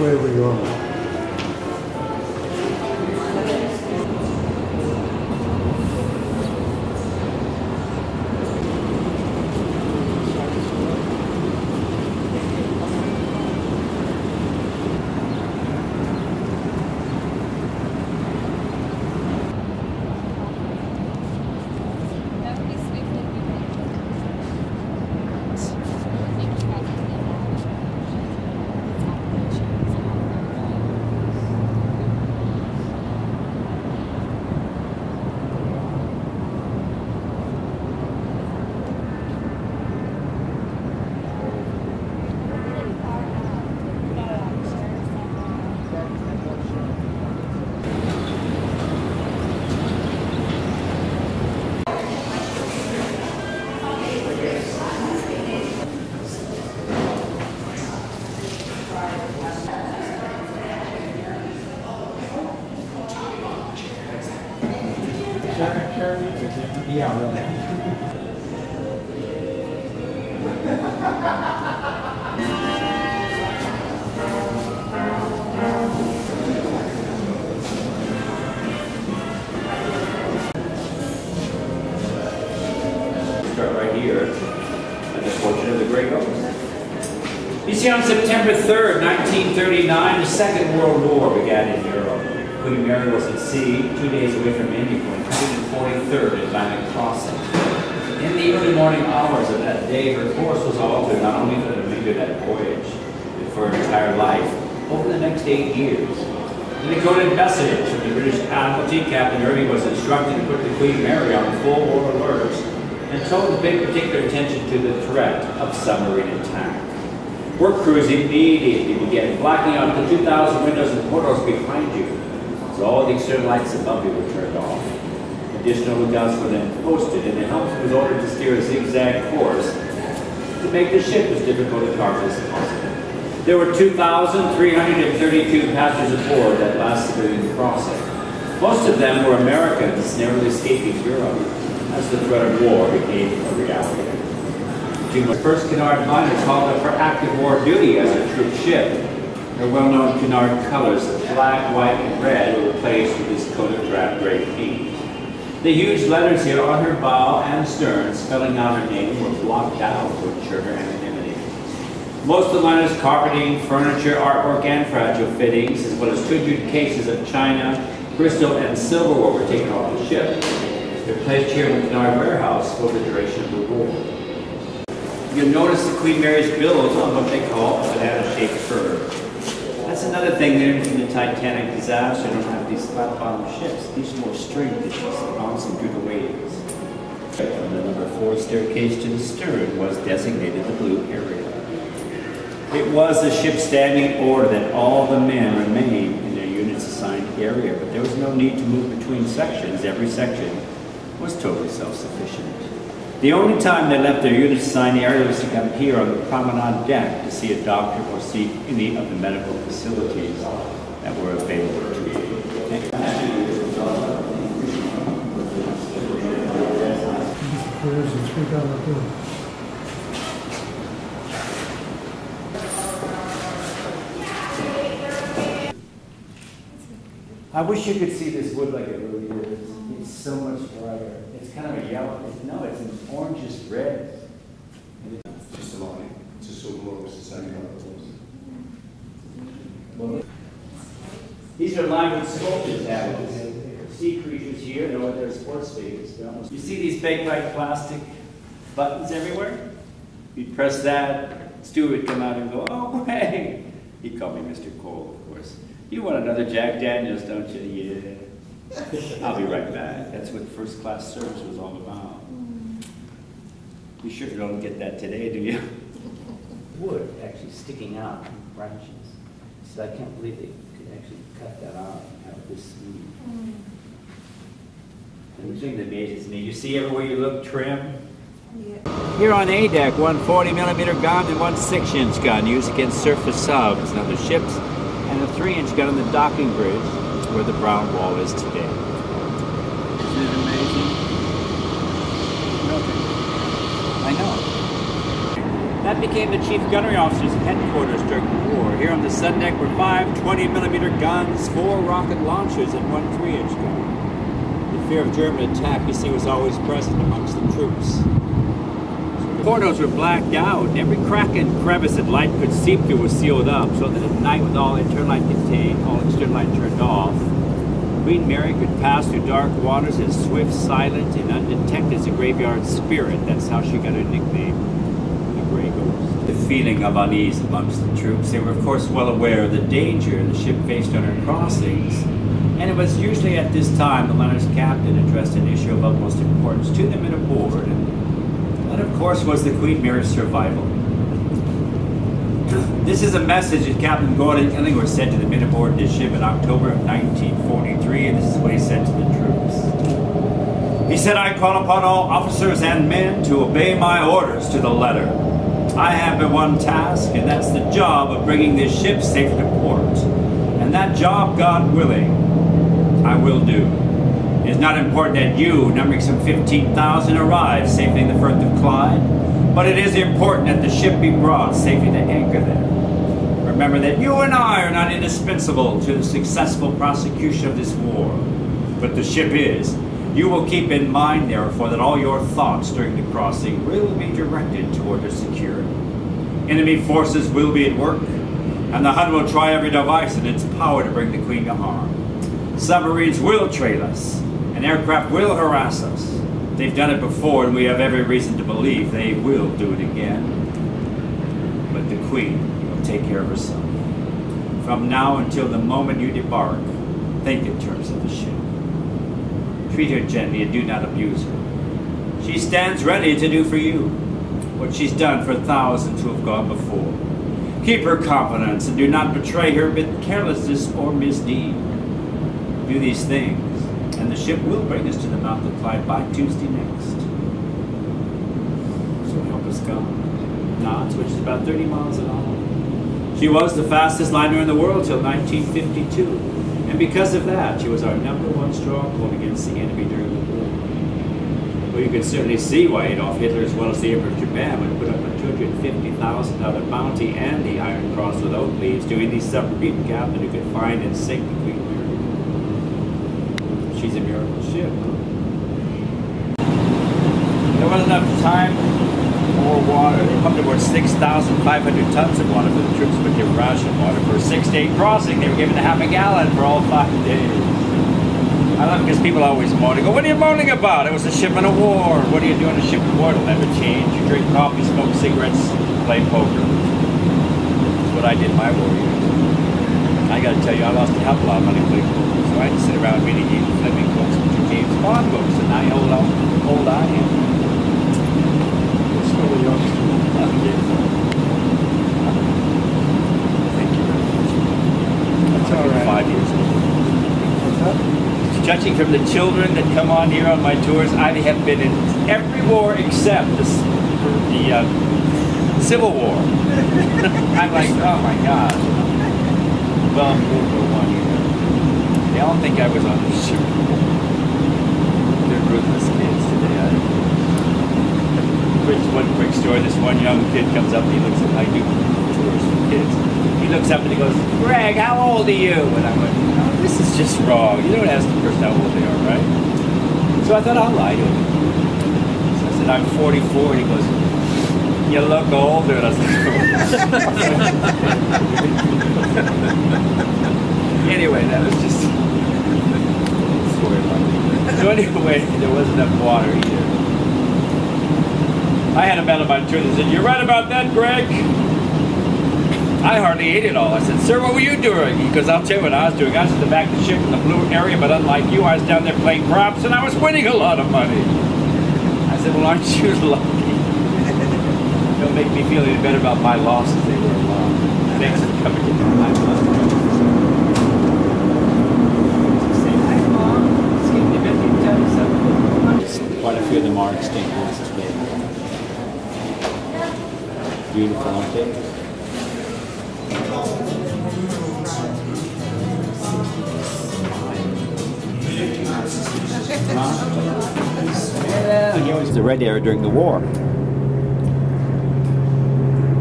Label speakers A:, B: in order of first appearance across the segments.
A: way are we going? Yeah, really.
B: Start right here at the portrait of the Grey Ghost. You see, on September 3rd, 1939, the Second World War began in Europe. Queen Mary was at sea, 2 days away from India, 143rd Atlantic crossing. In the early morning hours of that day, her course was altered not only for the remainder of that voyage, but for her entire life, over the next 8 years. The decoded message from the British Admiralty, Captain Irving was instructed to put the Queen Mary on full war alert and told to pay particular attention to the threat of submarine attack. Work crews immediately began blacking out the 2,000 windows and portholes behind you, so all the external lights above you were turned off. Additional lookouts were then posted, and the helmsman was ordered to steer a zigzag course to make the ship as difficult to carve as possible. There were 2,332 passengers aboard that last civilian crossing. Most of them were Americans narrowly escaping Europe as the threat of war became a reality. The first Cunard liners called up for active war duty as a troop ship. Their well-known Cunard colors, black, white, and red, were replaced with this coat of drab gray paint. The huge letters here on her bow and stern, spelling out her name, were blocked out to ensure her anonymity. Most of the liners' carpeting, furniture, artwork, and fragile fittings, as well as 200 cases of china, crystal, and silverware were taken off the ship. They're placed here in the Cunard warehouse for the duration of the war. You'll notice the Queen Mary's built on what they call a banana-shaped curve. That's another thing there from the Titanic disaster. They don't have these flat-bottom ships. These are more straight pitches, bouncing through the waves. From the number 4 staircase to the stern was designated the blue area. It was the ship's standing order that all the men remain in their unit's assigned area, but there was no need to move between sections. Every section was totally self-sufficient. The only time they left their unit's assigned area was to come here on the promenade deck to see a doctor or see any of the medical facilities that were available to you.
A: There's a $3 bill.
B: I wish you could see this wood like it really is. It's so much brighter. It's kind of a yellow. No, it's an orangish red.
C: Just a line. Just so low as the same
B: Well, these are lined with sculpted tablets. Sea creatures here, they're what their sports figures. You see these baked like plastic buttons everywhere? You'd press that, Stu would come out and go, oh, hey. He called me Mr. Cole, of course. You want another Jack Daniels, don't you? Yeah. I'll be right back. That's what first class service was all about. You sure you don't get that today, do you? Wood actually sticking out in branches. So I can't believe they could actually cut that out and have this smooth. And the thing that amazes me, you see everywhere you look trim? Yeah. Here on A deck, one 40mm gun and one 6-inch gun used against surface subs and other ships, and a 3-inch gun on the docking bridge where the brown wall is today. Isn't it amazing? I know. That became the chief gunnery officer's headquarters during the war. Here on the sun deck were 5 20mm guns, 4 rocket launchers, and 1 3-inch gun. The fear of German attack, you see, was always present amongst the troops. The corridors were blacked out, and every crack and crevice that light could seep through was sealed up, so that at night, with all internal light contained, all external light turned off, Queen Mary could pass through dark waters as swift, silent, and undetected as a graveyard spirit. That's how she got her nickname, the Grey Ghost. The feeling of unease amongst the troops. They were, of course, well aware of the danger the ship faced on her crossings, and it was usually at this time the liner's captain addressed an issue of utmost importance to them in a board, and that, of course, was the Queen Mary's survival. This is a message that Captain Gordon Illingworth sent to the men aboard this ship in October of 1943, and this is what he said to the troops. He said, "I call upon all officers and men to obey my orders to the letter. I have but one task, and that's the job of bringing this ship safe to port. And that job, God willing, I will do. It is not important that you, numbering some 15,000, arrive safely in the Firth of Clyde, but it is important that the ship be brought safely to anchor there. Remember that you and I are not indispensable to the successful prosecution of this war, but the ship is. You will keep in mind, therefore, that all your thoughts during the crossing will be directed toward the security. Enemy forces will be at work, and the Hun will try every device in its power to bring the Queen to harm. Submarines will trail us, and aircraft will harass us. They've done it before, and we have every reason to believe they will do it again. But the Queen will take care of herself. From now until the moment you debark, think in terms of the ship. Treat her gently and do not abuse her. She stands ready to do for you what she's done for thousands who have gone before. Keep her confidence and do not betray her with carelessness or misdeed. Do these things, and the ship will bring us to the mouth of Clyde by Tuesday next. So help us God. Knots, which is about 30 miles an hour. She was the fastest liner in the world till 1952, and because of that, she was our #1 stronghold against the enemy during the war. Well, you can certainly see why Adolf Hitler, as well as the Emperor of Japan, would put up a $250,000 bounty and the Iron Cross with oak leaves to any submarine captain who could find and sink the Queen Mary. She's a miracle ship. There wasn't enough time or water. They pumped aboard 6,500 tons of water for the troops, but they were ration water. For a 6-day crossing, they were given half a gallon for all 5 days. I love it because people always moan. They go, "What are you moaning about? It was a ship in a war." What do you do in a ship in war? It'll never change. You drink coffee, smoke cigarettes, play poker. That's what I did in my war years. I gotta tell you, I lost a hell of a lot of money playing poker. So I had to sit around reading Ian Fleming books, which are James Bond books, and I old I am.
A: Still a youngster.
B: Thank you very much.
A: That's all right.
B: 5 years old.
A: What's that?
B: Judging from the children that come on here on my tours, I have been in every war except the Civil War. I'm like, oh my God. Well, I'm World War I here. They all think I was on the ship. They're ruthless kids today. One quick story. This one young kid comes up and he looks at my new tours for kids. He looks up and he goes, "Greg, how old are you?" And I went, "No, this is just wrong. You don't ask the person how old they are, right?" So I thought I'll lie to him. So I said, "I'm 44." And he goes, "You look older." And I said, anyway, that was just a story about me. So anyway, there wasn't enough water either. I had a man on my tour that said, "You're right about that, Greg." I hardly ate it all. I said, "Sir, what were you doing?" He goes, "I'll tell you what I was doing. I was at the back of the ship in the blue area, but unlike you, I was down there playing props, and I was winning a lot of money." I said, "Well, aren't you lucky?" Don't make me feel any better about my losses. They were a lot. Thanks for coming in. Quite a few of them are extinct ones today. Beautiful, aren't they? He was the red area during the war.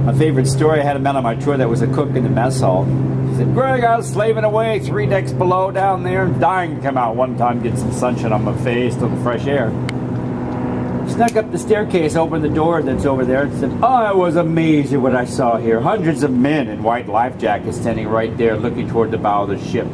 B: My favorite story, I had a man on my tour that was a cook in the mess hall. He said, Greg, I was slaving away 3 decks below down there, dying to come out one time, get some sunshine on my face, little fresh air. Snuck up the staircase, opened the door that's over there, and said, oh, I was amazed at what I saw here. Hundreds of men in white life jackets standing right there looking toward the bow of the ship.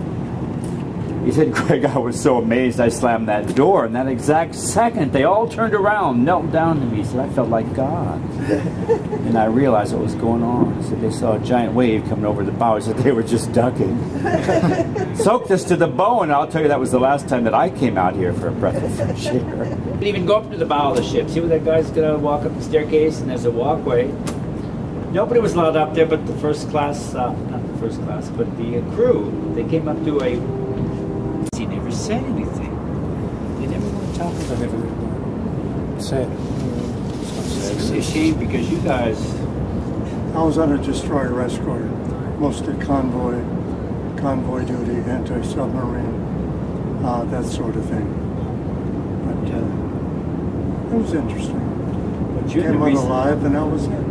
B: He said, Greg, I was so amazed I slammed that door. In that exact second, they all turned around, knelt down to me. He said, I felt like God. And I realized what was going on. He said, they saw a giant wave coming over the bow. He said, they were just ducking. Soaked us to the bone. I'll tell you, that was the last time that I came out here for a breath of fresh air. Didn't even go up to the bow of the ship. See where that guy's going to walk up the staircase, and there's a walkway. Nobody was allowed up there but the first class, not the first class, but the crew. They came up to a... He never said anything. They never want to talk about it.
A: Sad.
B: It's a shame because you guys...
D: I was on a destroyer escort, mostly convoy duty, anti-submarine, that sort of thing. But it was interesting.
B: But you're
D: Came
B: the
D: out
B: reason,
D: alive, and that was it.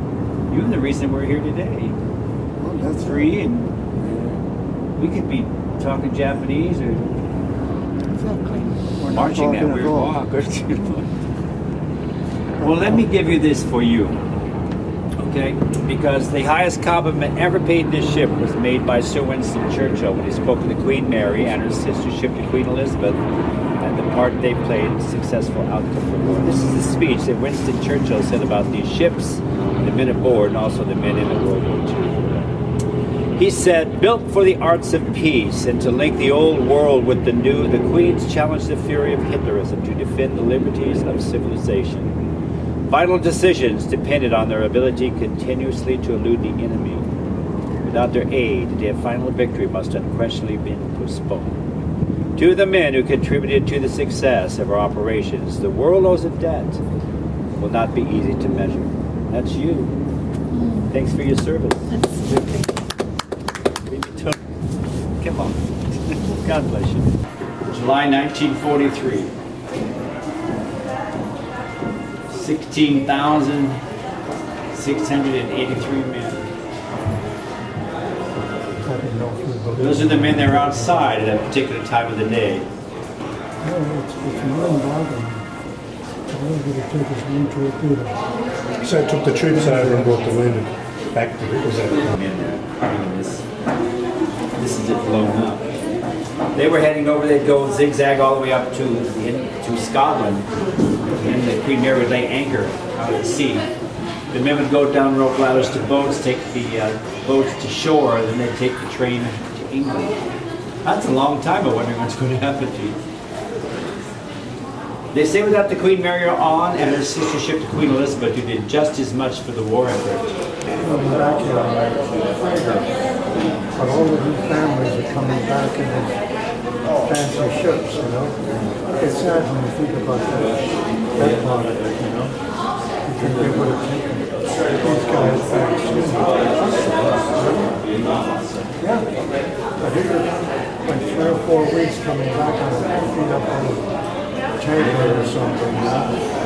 B: you're the reason we're here today.
D: Well, that's
B: Free, and we could be talking Japanese or
D: We're not
B: marching that
D: talking
B: weird
D: at all.
B: walk. Well, let me give you this for you, okay? Because the highest compliment ever paid this ship was made by Sir Winston Churchill when he spoke to the Queen Mary and her sister ship, the Queen Elizabeth, and the part they played in the successful outcome of the war. This is the speech that Winston Churchill said about these ships, the men aboard, and also the men in World War II. He said, built for the arts of peace and to link the old world with the new, the Queens challenged the fury of Hitlerism to defend the liberties of civilization. Vital decisions depended on their ability continuously to elude the enemy. Without their aid, the day of final victory must unquestionably be postponed. To the men who contributed to the success of our operations, the world owes a debt that will not be easy to measure. That's you. Thanks for your service. Come on. God bless you. July 1943. 16,683 men. Those are the men that are outside at a particular time of the day.
A: No, it's mind-boggling. Why would it take us one torpedo?
C: So it took the troops over and brought the wounded back to it. Was that?
B: This is it blown up. They were heading over, they'd go zigzag all the way up to Scotland, and the Queen Mary would lay anchor out at sea. The men would go down rope ladders to boats, take the boats to shore, and then they'd take the train to England. That's a long time of wondering what's going to happen to you. They say without the Queen Mary on and her sister ship, the Queen Elizabeth, who did just as much for the war effort.
A: But all of these families are coming back in these fancy ships, you know. It's sad when you think about that part of it, you know. You think they would have taken these guys back soon. Yeah. I think it's like 3 or 4 weeks coming back on their feet up on a tanker or something, you know.